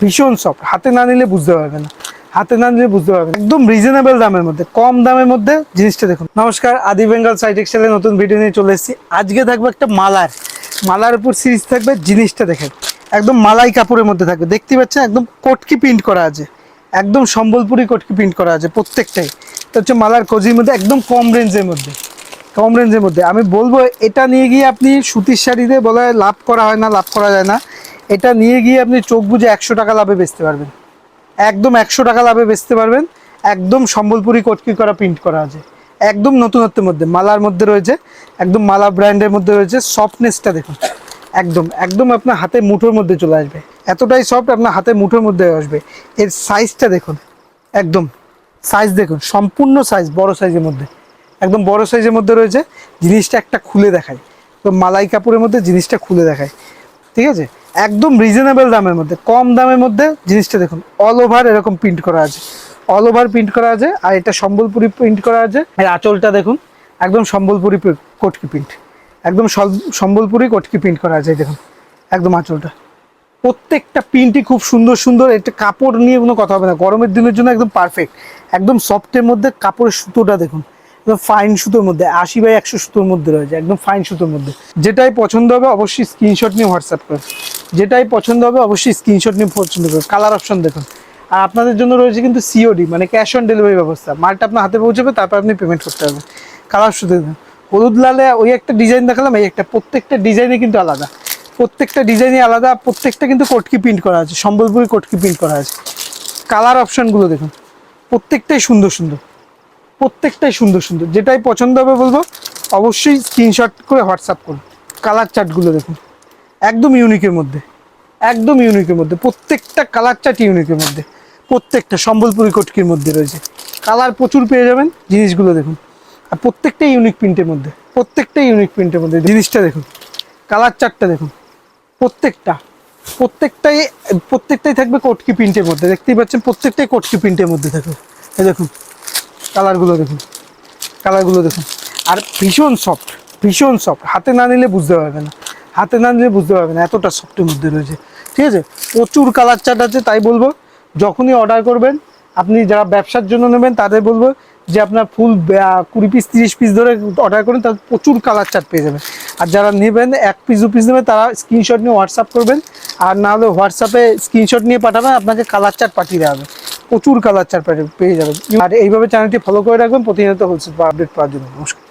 ভীষণ সফট, হাতে না নিলে বুঝতে পারবে না, হাতে না নিলে বুঝতে পারবে না। একদম রিজনেবল দামের মধ্যে, কম দামের মধ্যে জিনিসটা দেখুন। নমস্কার, আদি বেঙ্গল সাই টেক্সটাইলের নতুন ভিডিও নিয়ে চলে এসেছি। আজকে থাকবে একটা মালার উপর সিরিজ থাকবে। জিনিসটা দেখেন, একদম মালাই কাপড়ের মধ্যে থাকবে। দেখতে পাচ্ছেন একদম কটকি প্রিন্ট করা আছে, একদম সম্বলপুরি কটকি প্রিন্ট করা আছে প্রত্যেকটাই। এটা হচ্ছে মালার কোজির মধ্যে, একদম কম রেঞ্জের মধ্যে আমি বলবো এটা নিয়ে গিয়ে আপনি সুতির শাড়িতে বলা হয় লাভ করা হয় না, লাভ করা যায় না। এটা নিয়ে গিয়ে আপনি চোখ বুঝে 100 টাকা লাভে বেচতে পারবেন, একদম 100 টাকা লাভে বেচতে পারবেন। একদম সম্বলপুরি কটকি করা প্রিন্ট করা আছে, একদম নতুনত্বের মধ্যে, মালার মধ্যে রয়েছে, একদম মালা ব্র্যান্ডের মধ্যে রয়েছে। সফটনেসটা দেখুন, একদম একদম আপনার হাতে মুঠোর মধ্যে চলে আসবে, এতটাই সফট আপনার হাতে মুঠোর মধ্যে আসবে। এর সাইজটা দেখুন, একদম সাইজ দেখুন, সম্পূর্ণ সাইজ বড় সাইজের মধ্যে, একদম বড় সাইজের মধ্যে রয়েছে। জিনিসটা একটা খুলে দেখায়, তো মালাই কাপড়ের মধ্যে জিনিসটা খুলে দেখায়, ঠিক আছে। একদম রিজনেবল দামের মধ্যে, কম দামের মধ্যে জিনিসটা দেখুন। অল ওভার এরকম প্রিন্ট করা আছে, অল ওভার প্রিন্ট করা আছে। আর এটা সম্বলপুরি প্রিন্ট করা আছে। এর আঁচলটা দেখুন, একদম সম্বলপুরি কটকি প্রিন্ট, একদম সম্বলপুরি কটকি প্রিন্ট করা আছে। দেখুন একদম আঁচলটা, প্রত্যেকটা প্রিন্টই খুব সুন্দর সুন্দর। এটা কাপড় নিয়ে কোনো কথা হবে না, গরমের দিনের জন্য একদম পারফেক্ট। একদম সফটের মধ্যে কাপড়ের সুতোটা দেখুন, একদম ফাইন সুতোর মধ্যে, 80/100 সুতোর মধ্যে রয়েছে, একদম ফাইন সুতোর মধ্যে। যেটাই পছন্দ হবে অবশ্যই স্ক্রিনশট নিয়ে হোয়াটসঅ্যাপ করুন, যেটাই পছন্দ হবে অবশ্যই স্ক্রিনশট নিয়ে পছন্দ করুন। কালার অপশন দেখুন। আর আপনাদের জন্য রয়েছে কিন্তু সিওডি, মানে ক্যাশ অন ডেলিভারি ব্যবস্থা। মালটা আপনার হাতে পৌঁছাবে, তারপর আপনি পেমেন্ট করতে হবে। কালার সুতো দেখুন, হলুদ লালে ওই একটা ডিজাইন দেখালাম, এই একটা, প্রত্যেকটা ডিজাইনে কিন্তু আলাদা, প্রত্যেকটা ডিজাইনই আলাদা, প্রত্যেকটা কিন্তু কটকি প্রিন্ট করা আছে, সম্বলপুরি কটকি প্রিন্ট করা আছে। কালার অপশনগুলো দেখুন, প্রত্যেকটাই সুন্দর সুন্দর, প্রত্যেকটাই সুন্দর সুন্দর। যেটাই পছন্দ হবে বলবো অবশ্যই স্ক্রিনশট করে হোয়াটসঅ্যাপ করুন। কালার চার্টগুলো দেখুন, একদম ইউনিকের মধ্যে, একদম ইউনিকের মধ্যে, প্রত্যেকটা কালার চার্ট ইউনিকের মধ্যে, প্রত্যেকটা সম্বলপুরি কটকির মধ্যে রয়েছে। কালার প্রচুর পেয়ে যাবেন। জিনিসগুলো দেখুন, আর প্রত্যেকটাই ইউনিক প্রিন্টের মধ্যে, প্রত্যেকটাই ইউনিক প্রিন্টের মধ্যে। জিনিসটা দেখুন, কালার চার্টটা দেখুন, প্রত্যেকটা প্রত্যেকটাই প্রত্যেকটাই থাকবে কটকি প্রিন্টের মধ্যে। দেখতেই পাচ্ছেন প্রত্যেকটাই কটকি প্রিন্টের মধ্যে থাকবে। এই দেখুন কালারগুলো দেখুন, কালারগুলো দেখুন। আর ভীষণ সফট, ভীষণ সফট, হাতে না নিলে বুঝতে পারবে না, হাতে না নিলে বুঝতে পারবে না, এতটা সফটের মধ্যে রয়েছে, ঠিক আছে। প্রচুর কালার চার্ট আছে। তাই বলবো যখনই অর্ডার করবেন, আপনি যারা ব্যবসার জন্য নেবেন তাদের বলবো যে আপনার ফুল 20 পিস 30 পিস ধরে অর্ডার করেন, তার প্রচুর কালার চার্ট পেয়ে যাবেন। আর যারা নেবেন 1 পিস 2 পিস নেবেন, তারা স্ক্রিনশট নিয়ে হোয়াটসঅ্যাপ করবেন। আর না হলে হোয়াটসঅ্যাপে স্ক্রিনশট নিয়ে পাঠাবেন, আপনাকে কালার চার্ট পাঠিয়ে দেওয়া হবে। প্রচুর কালার চার্ট পেয়ে যাবেন। আর এইভাবে চ্যানেলটি ফলো করে রাখবেন প্রতিনিয়ত হোলসেল আপডেট পাওয়ার জন্য। নমস্কার।